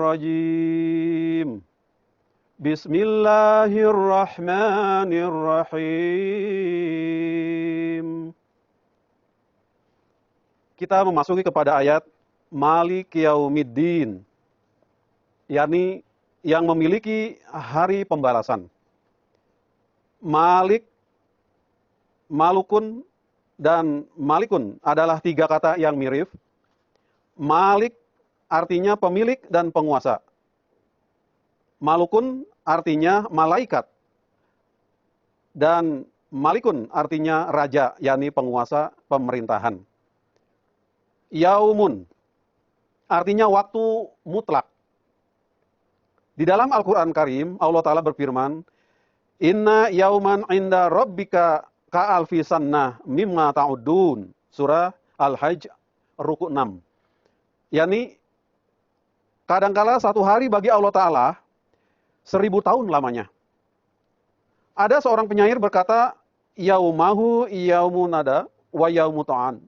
rajim. Bismillahirrahmanirrahim. Kita memasuki kepada ayat Malik Yaumiddin, yakni yang memiliki hari pembalasan. Malik, Malukun, dan Malikun adalah tiga kata yang mirip. Malik artinya pemilik dan penguasa. Malukun artinya malaikat. Dan Malikun artinya raja, yakni penguasa pemerintahan. Yaumun artinya waktu mutlak. Di dalam Al-Quran Karim, Allah Ta'ala berfirman, Inna yauman inda rabbika ka'alfi sannah mimma ta'udun. Surah Al-Hajj, Ruku 6. Yani, kadangkala satu hari bagi Allah Ta'ala 1000 tahun lamanya. Ada seorang penyair berkata, Yaumahu yaumunada wa yaumutu'an.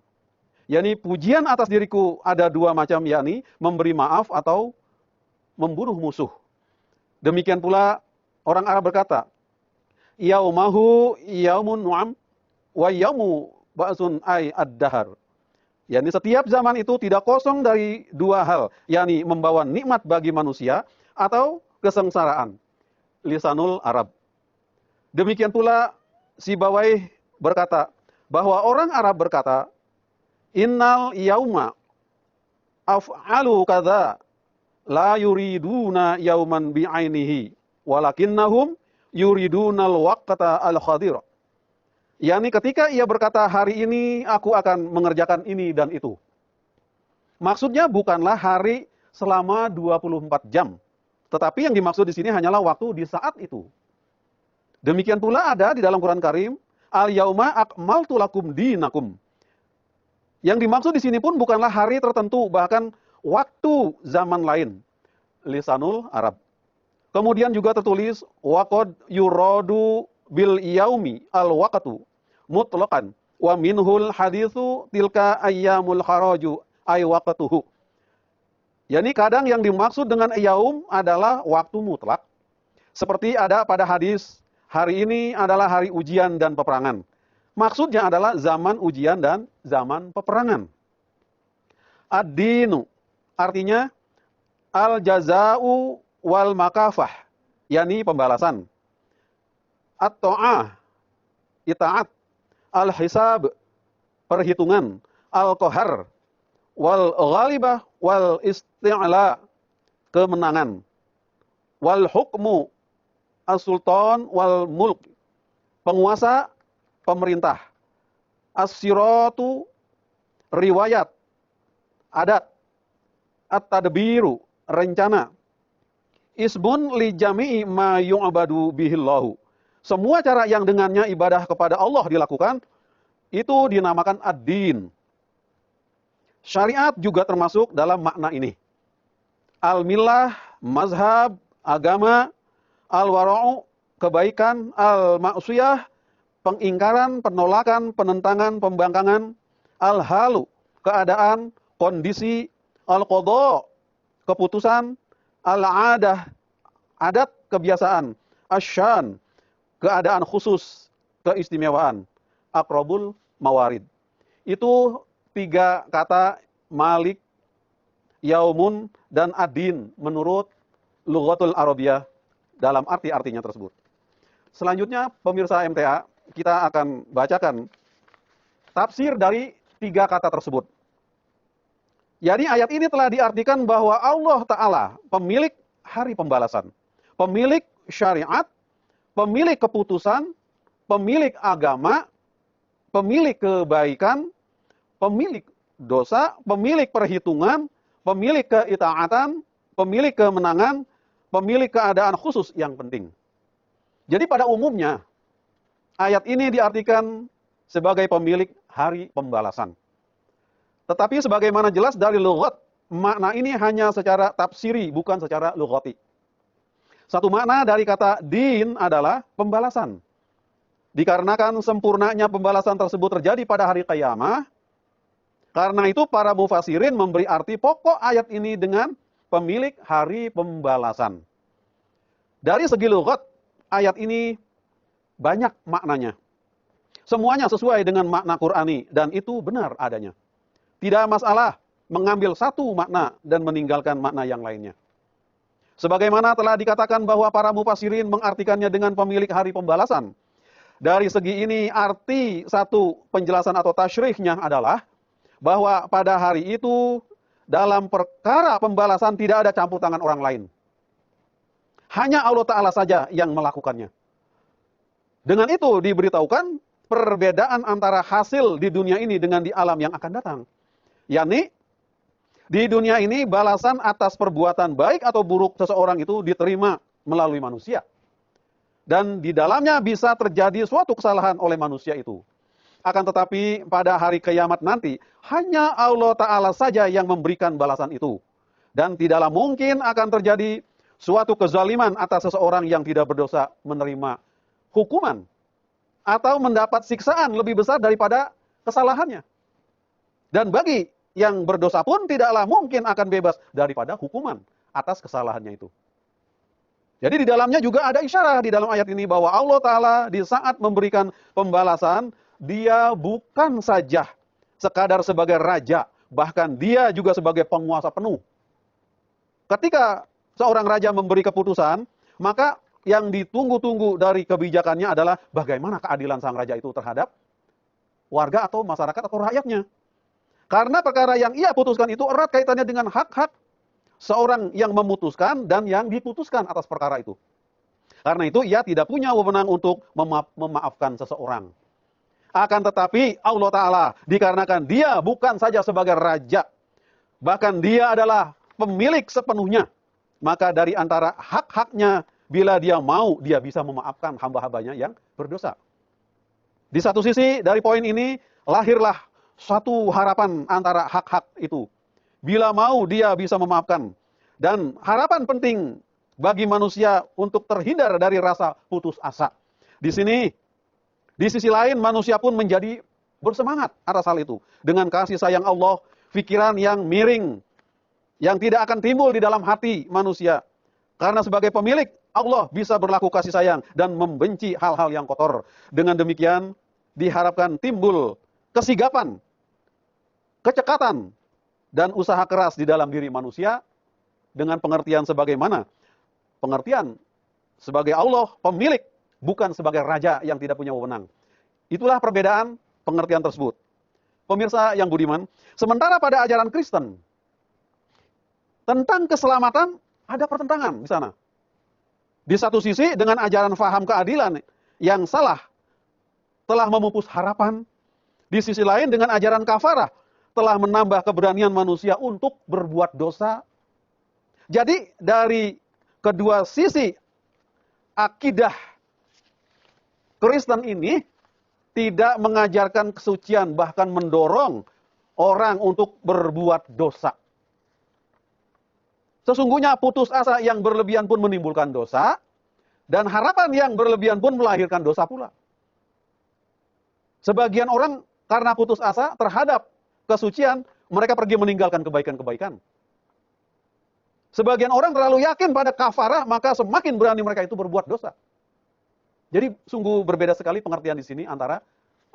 Yani, pujian atas diriku ada dua macam, yakni memberi maaf atau membunuh musuh. Demikian pula orang Arab berkata, Yaumahu yaumun nu'am wa yaumu ba'sun ay ad-dahar. Yani setiap zaman itu tidak kosong dari dua hal, yakni membawa nikmat bagi manusia atau kesengsaraan. Lisanul Arab. Demikian pula Sibawayh berkata bahwa orang Arab berkata, Innal yauma af'alu kadza la yuriduna yauman bi'ainihi walakinnahum yuridunal waqta al-khadir. Yani ketika ia berkata, hari ini aku akan mengerjakan ini dan itu. Maksudnya bukanlah hari selama 24 jam. Tetapi yang dimaksud di sini hanyalah waktu di saat itu. Demikian pula ada di dalam Quran Karim, Al-yauma akmaltu lakum dinakum. Yang dimaksud di sini pun bukanlah hari tertentu, bahkan waktu zaman lain. Lisanul Arab. Kemudian juga tertulis, waqad yuradu bil yaumi al-waqtu mutlaqan wa minhul haditsu tilka ayyamul kharaju ay waqtuhu. Yani kadang yang dimaksud dengan yaum adalah waktu mutlak. Seperti ada pada hadis, hari ini adalah hari ujian dan peperangan. Maksudnya adalah zaman ujian dan zaman peperangan. Ad-dinu artinya al-jaza'u wal makafah, yakni pembalasan. At-ta'ah, itaat. Al-hisab, perhitungan. Al-qahar, wal ghalibah, wal isti'la, kemenangan. Wal hukmu, as-sultan, wal mulk, penguasa, pemerintah. As-siratu, riwayat, adat. At-tadbiru, rencana. Isbun li jami'i ma yu'abadu bihillahu. Semua cara yang dengannya ibadah kepada Allah dilakukan, itu dinamakan ad-din. Syariat juga termasuk dalam makna ini. Al-millah, mazhab, agama. Al-wara'u, kebaikan. Al-ma'siyah, pengingkaran, penolakan, penentangan, pembangkangan. Al-halu, keadaan, kondisi. Al-qadha, keputusan. Al-adah, adat, kebiasaan. Asyan, keadaan khusus, keistimewaan. Aqrabul mawarid. Itu tiga kata Malik, Yaumun, dan Ad-din menurut Lughatul Arabiyah dalam arti-artinya tersebut. Selanjutnya, pemirsa MTA, kita akan bacakan tafsir dari tiga kata tersebut. Jadi ayat ini telah diartikan bahwa Allah Ta'ala pemilik hari pembalasan, pemilik syariat, pemilik keputusan, pemilik agama, pemilik kebaikan, pemilik dosa, pemilik perhitungan, pemilik keitaatan, pemilik kemenangan, pemilik keadaan khusus yang penting. Jadi pada umumnya, ayat ini diartikan sebagai pemilik hari pembalasan. Tetapi sebagaimana jelas dari lughat, makna ini hanya secara tafsiri, bukan secara lughati. Satu makna dari kata din adalah pembalasan. Dikarenakan sempurnanya pembalasan tersebut terjadi pada hari qiyamah, karena itu para mufassirin memberi arti pokok ayat ini dengan pemilik hari pembalasan. Dari segi lughat, ayat ini banyak maknanya. Semuanya sesuai dengan makna Qur'ani dan itu benar adanya. Tidak masalah mengambil satu makna dan meninggalkan makna yang lainnya. Sebagaimana telah dikatakan bahwa para mufassirin mengartikannya dengan pemilik hari pembalasan. Dari segi ini arti satu penjelasan atau tasyrihnya adalah bahwa pada hari itu dalam perkara pembalasan tidak ada campur tangan orang lain. Hanya Allah Ta'ala saja yang melakukannya. Dengan itu diberitahukan perbedaan antara hasil di dunia ini dengan di alam yang akan datang. Yani, di dunia ini balasan atas perbuatan baik atau buruk seseorang itu diterima melalui manusia. Dan di dalamnya bisa terjadi suatu kesalahan oleh manusia itu. Akan tetapi pada hari kiamat nanti, hanya Allah Ta'ala saja yang memberikan balasan itu. Dan tidaklah mungkin akan terjadi suatu kezaliman atas seseorang yang tidak berdosa menerima hukuman atau mendapat siksaan lebih besar daripada kesalahannya. Dan bagi yang berdosa pun tidaklah mungkin akan bebas daripada hukuman atas kesalahannya itu. Jadi di dalamnya juga ada isyarat di dalam ayat ini bahwa Allah Ta'ala di saat memberikan pembalasan, dia bukan saja sekadar sebagai raja, bahkan dia juga sebagai penguasa penuh. Ketika seorang raja memberi keputusan, maka yang ditunggu-tunggu dari kebijakannya adalah bagaimana keadilan sang raja itu terhadap warga atau masyarakat atau rakyatnya. Karena perkara yang ia putuskan itu erat kaitannya dengan hak-hak seorang yang memutuskan dan yang diputuskan atas perkara itu. Karena itu ia tidak punya wewenang untuk memaafkan seseorang. Akan tetapi Allah Ta'ala dikarenakan dia bukan saja sebagai raja, bahkan dia adalah pemilik sepenuhnya. Maka dari antara hak-haknya, bila dia mau, dia bisa memaafkan hamba-hambanya yang berdosa. Di satu sisi, dari poin ini, lahirlah suatu harapan antara hak-hak itu. Bila mau, dia bisa memaafkan. Dan harapan penting bagi manusia untuk terhindar dari rasa putus asa. Di sini, di sisi lain, manusia pun menjadi bersemangat atas hal itu. Dengan kasih sayang Allah, pikiran yang miring, yang tidak akan timbul di dalam hati manusia. Karena sebagai pemilik, Allah bisa berlaku kasih sayang dan membenci hal-hal yang kotor. Dengan demikian, diharapkan timbul kesigapan, kecekatan, dan usaha keras di dalam diri manusia dengan pengertian sebagaimana pengertian sebagai Allah pemilik, bukan sebagai raja yang tidak punya wewenang. Itulah perbedaan pengertian tersebut. Pemirsa yang budiman, sementara pada ajaran Kristen, tentang keselamatan ada pertentangan di sana. Di satu sisi dengan ajaran faham keadilan yang salah telah memupus harapan. Di sisi lain dengan ajaran kafarah telah menambah keberanian manusia untuk berbuat dosa. Jadi dari kedua sisi akidah Kristen ini tidak mengajarkan kesucian, bahkan mendorong orang untuk berbuat dosa. Sesungguhnya putus asa yang berlebihan pun menimbulkan dosa, dan harapan yang berlebihan pun melahirkan dosa pula. Sebagian orang karena putus asa terhadap kesucian, mereka pergi meninggalkan kebaikan-kebaikan. Sebagian orang terlalu yakin pada kafarah, maka semakin berani mereka itu berbuat dosa. Jadi sungguh berbeda sekali pengertian di sini antara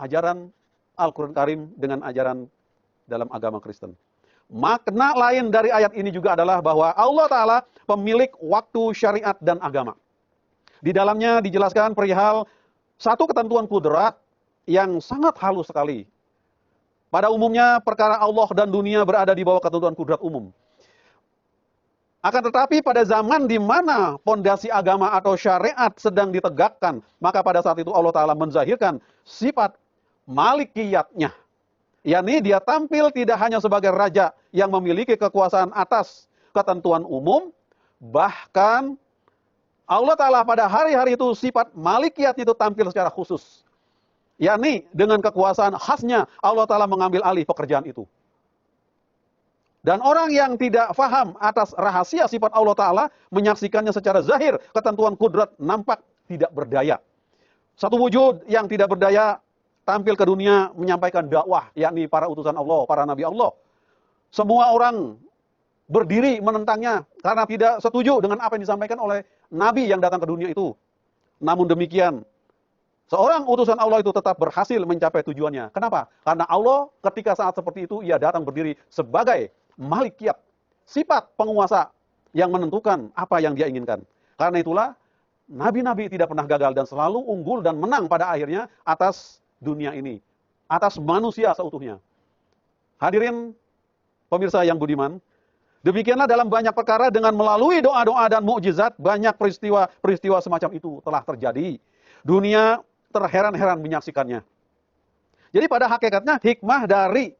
ajaran Al-Quran Karim dengan ajaran dalam agama Kristen. Makna lain dari ayat ini juga adalah bahwa Allah Ta'ala pemilik waktu, syariat, dan agama. Di dalamnya dijelaskan perihal satu ketentuan kudrat yang sangat halus sekali. Pada umumnya perkara Allah dan dunia berada di bawah ketentuan kudrat umum. Akan tetapi pada zaman di mana pondasi agama atau syariat sedang ditegakkan, maka pada saat itu Allah Ta'ala menzahirkan sifat malikiyatnya. yakni dia tampil tidak hanya sebagai raja yang memiliki kekuasaan atas ketentuan umum, bahkan Allah Ta'ala pada hari-hari itu sifat malikiyat itu tampil secara khusus. Yakni dengan kekuasaan khasnya Allah Ta'ala mengambil alih pekerjaan itu. Dan orang yang tidak faham atas rahasia sifat Allah Ta'ala menyaksikannya secara zahir, ketentuan kudrat nampak tidak berdaya. Satu wujud yang tidak berdaya tampil ke dunia menyampaikan dakwah, yakni para utusan Allah, para nabi Allah. Semua orang berdiri menentangnya karena tidak setuju dengan apa yang disampaikan oleh Nabi yang datang ke dunia itu. Namun demikian, seorang utusan Allah itu tetap berhasil mencapai tujuannya. Kenapa? Karena Allah ketika saat seperti itu, ia datang berdiri sebagai malikiyat, sifat penguasa yang menentukan apa yang dia inginkan. Karena itulah, nabi-nabi tidak pernah gagal dan selalu unggul dan menang pada akhirnya atas dunia ini, atas manusia seutuhnya. Hadirin pemirsa yang budiman, demikianlah dalam banyak perkara dengan melalui doa-doa dan mukjizat, banyak peristiwa semacam itu telah terjadi. Dunia terheran-heran menyaksikannya. Jadi pada hakikatnya hikmah dari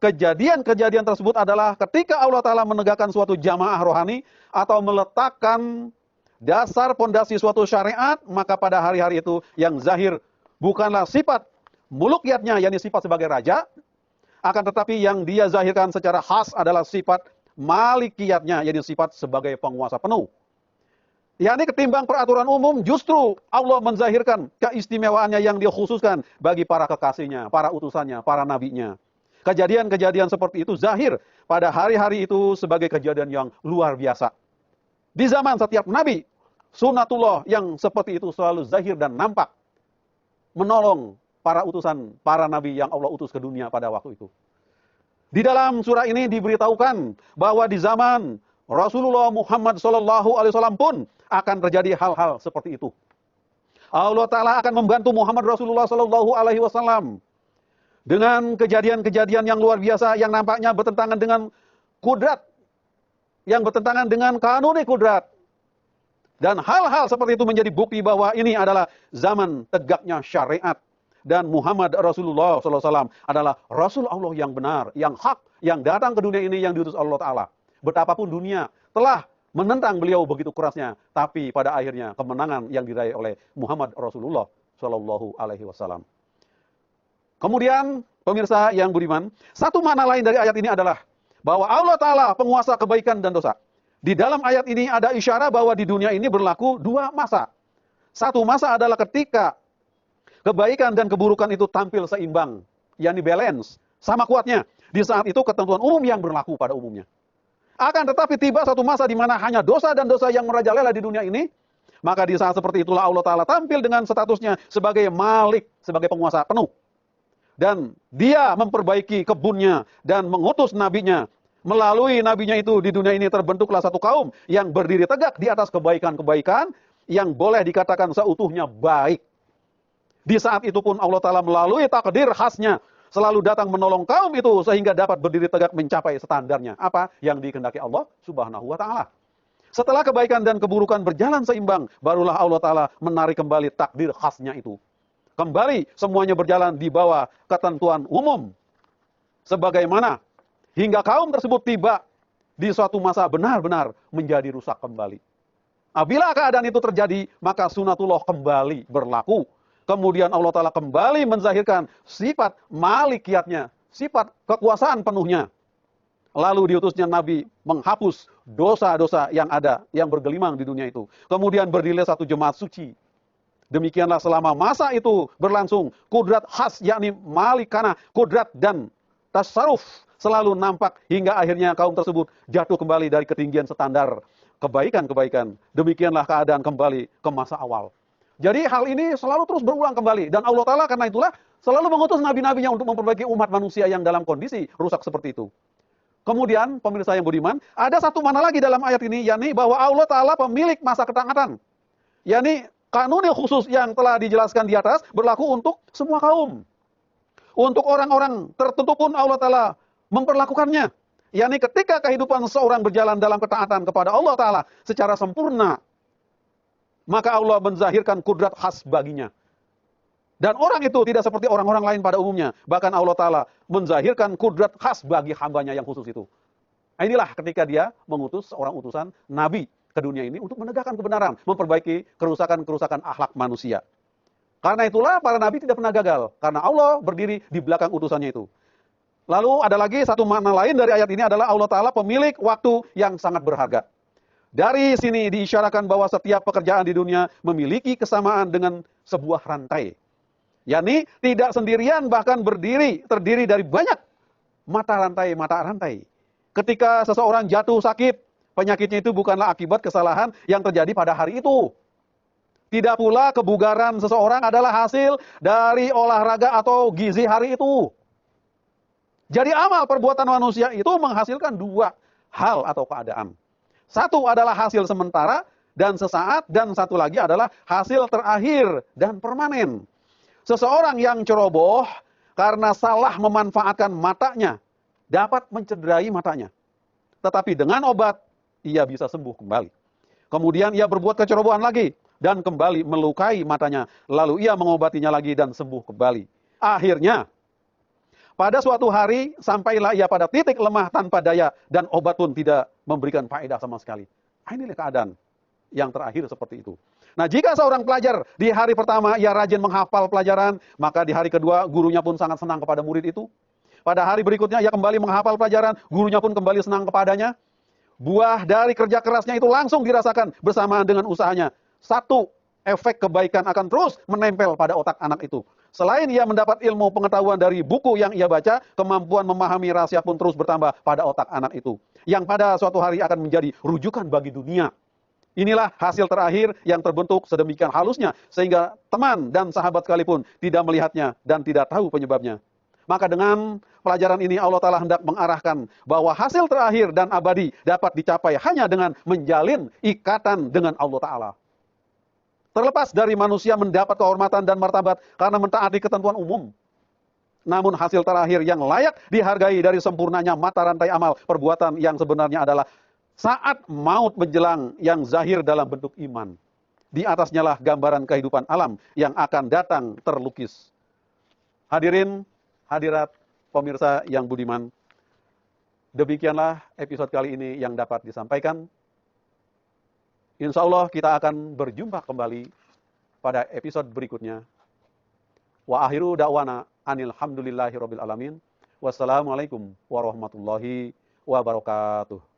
kejadian-kejadian tersebut adalah ketika Allah Ta'ala menegakkan suatu jamaah rohani atau meletakkan dasar pondasi suatu syariat, maka pada hari-hari itu yang zahir bukanlah sifat mulukiyatnya, yakni sifat sebagai raja, akan tetapi yang dia zahirkan secara khas adalah sifat malikiyatnya, yakni sifat sebagai penguasa penuh. Yakni ketimbang peraturan umum, justru Allah menzahirkan keistimewaannya yang dia khususkan bagi para kekasihnya, para utusannya, para nabinya. Kejadian-kejadian seperti itu zahir pada hari-hari itu sebagai kejadian yang luar biasa. Di zaman setiap nabi, sunatullah yang seperti itu selalu zahir dan nampak, menolong para utusan, para nabi yang Allah utus ke dunia pada waktu itu. Di dalam surah ini diberitahukan bahwa di zaman Rasulullah Muhammad SAW pun akan terjadi hal-hal seperti itu. Allah Ta'ala akan membantu Muhammad Rasulullah SAW dengan kejadian-kejadian yang luar biasa yang nampaknya bertentangan dengan kudrat, yang bertentangan dengan kanuni kudrat. Dan hal-hal seperti itu menjadi bukti bahwa ini adalah zaman tegaknya syariat. Dan Muhammad Rasulullah SAW adalah Rasul Allah yang benar, yang hak, yang datang ke dunia ini yang diutus Allah Ta'ala. Betapapun dunia telah menentang beliau begitu kerasnya, tapi pada akhirnya kemenangan yang diraih oleh Muhammad Rasulullah SAW. Kemudian pemirsa yang budiman, satu makna lain dari ayat ini adalah bahwa Allah Ta'ala penguasa kebaikan dan dosa. Di dalam ayat ini ada isyarat bahwa di dunia ini berlaku dua masa. Satu masa adalah ketika kebaikan dan keburukan itu tampil seimbang, yakni balance, sama kuatnya. Di saat itu ketentuan umum yang berlaku pada umumnya. Akan tetapi tiba satu masa di mana hanya dosa dan dosa yang merajalela di dunia ini, maka di saat seperti itulah Allah Ta'ala tampil dengan statusnya sebagai Malik, sebagai penguasa penuh. Dan dia memperbaiki kebunnya dan mengutus nabinya. Melalui nabinya itu di dunia ini terbentuklah satu kaum yang berdiri tegak di atas kebaikan-kebaikan yang boleh dikatakan seutuhnya baik. Di saat itu pun Allah Ta'ala melalui takdir khasnya selalu datang menolong kaum itu sehingga dapat berdiri tegak mencapai standarnya. Apa? Yang dikehendaki Allah Subhanahu wa Ta'ala. Setelah kebaikan dan keburukan berjalan seimbang, barulah Allah Ta'ala menarik kembali takdir khasnya itu. Kembali semuanya berjalan di bawah ketentuan umum. Sebagaimana hingga kaum tersebut tiba di suatu masa benar-benar menjadi rusak kembali. Apabila keadaan itu terjadi, maka sunatullah kembali berlaku. Kemudian Allah Ta'ala kembali menzahirkan sifat malikiyatnya, sifat kekuasaan penuhnya. Lalu diutusnya Nabi menghapus dosa-dosa yang ada, yang bergelimang di dunia itu. Kemudian berdirilah satu jemaat suci. Demikianlah selama masa itu berlangsung, kudrat khas yakni malikana, kudrat dan tasarruf selalu nampak hingga akhirnya kaum tersebut jatuh kembali dari ketinggian standar kebaikan-kebaikan. Demikianlah keadaan kembali ke masa awal. Jadi hal ini selalu terus berulang kembali. Dan Allah Ta'ala karena itulah selalu mengutus nabi-nabinya untuk memperbaiki umat manusia yang dalam kondisi rusak seperti itu. Kemudian, pemirsa yang budiman, ada satu makna lagi dalam ayat ini, yakni bahwa Allah Ta'ala pemilik masa ketaatan. Yakni kanun khusus yang telah dijelaskan di atas berlaku untuk semua kaum. Untuk orang-orang tertentu pun Allah Ta'ala memperlakukannya. Yakni ketika kehidupan seorang berjalan dalam ketaatan kepada Allah Ta'ala secara sempurna, maka Allah menzahirkan kudrat khas baginya. Dan orang itu tidak seperti orang-orang lain pada umumnya. Bahkan Allah Ta'ala menzahirkan kudrat khas bagi hambanya yang khusus itu. Inilah ketika dia mengutus seorang utusan Nabi ke dunia ini untuk menegakkan kebenaran, memperbaiki kerusakan-kerusakan akhlak manusia. Karena itulah para Nabi tidak pernah gagal. Karena Allah berdiri di belakang utusannya itu. Lalu ada lagi satu makna lain dari ayat ini adalah Allah Ta'ala pemilik waktu yang sangat berharga. Dari sini diisyaratkan bahwa setiap pekerjaan di dunia memiliki kesamaan dengan sebuah rantai. yakni tidak sendirian bahkan terdiri dari banyak mata rantai. Ketika seseorang jatuh sakit, penyakitnya itu bukanlah akibat kesalahan yang terjadi pada hari itu. Tidak pula kebugaran seseorang adalah hasil dari olahraga atau gizi hari itu. Jadi amal perbuatan manusia itu menghasilkan dua hal atau keadaan. Satu adalah hasil sementara dan sesaat, dan satu lagi adalah hasil terakhir dan permanen. Seseorang yang ceroboh karena salah memanfaatkan matanya dapat mencederai matanya. Tetapi dengan obat, ia bisa sembuh kembali. Kemudian ia berbuat kecerobohan lagi dan kembali melukai matanya. Lalu ia mengobatinya lagi dan sembuh kembali. Akhirnya, pada suatu hari sampailah ia pada titik lemah tanpa daya dan obat pun tidak memberikan faedah sama sekali. Inilah keadaan yang terakhir seperti itu. Nah, jika seorang pelajar di hari pertama ia rajin menghafal pelajaran, maka di hari kedua gurunya pun sangat senang kepada murid itu. Pada hari berikutnya ia kembali menghafal pelajaran, gurunya pun kembali senang kepadanya. Buah dari kerja kerasnya itu langsung dirasakan bersamaan dengan usahanya. Satu, efek kebaikan akan terus menempel pada otak anak itu. Selain ia mendapat ilmu pengetahuan dari buku yang ia baca, kemampuan memahami rahasia pun terus bertambah pada otak anak itu. Yang pada suatu hari akan menjadi rujukan bagi dunia. Inilah hasil terakhir yang terbentuk sedemikian halusnya, sehingga teman dan sahabat sekalipun tidak melihatnya dan tidak tahu penyebabnya. Maka dengan pelajaran ini Allah Ta'ala hendak mengarahkan bahwa hasil terakhir dan abadi dapat dicapai hanya dengan menjalin ikatan dengan Allah Ta'ala. Terlepas dari manusia mendapat kehormatan dan martabat karena mentaati ketentuan umum. Namun hasil terakhir yang layak dihargai dari sempurnanya mata rantai amal perbuatan yang sebenarnya adalah saat maut menjelang yang zahir dalam bentuk iman. Di atasnya lah gambaran kehidupan alam yang akan datang terlukis. Hadirin, hadirat, pemirsa yang budiman, demikianlah episode kali ini yang dapat disampaikan. Insya Allah kita akan berjumpa kembali pada episode berikutnya. Wa akhiru da'wana anil hamdulillahi rabbil alamin. Wassalamualaikum warahmatullahi wabarakatuh.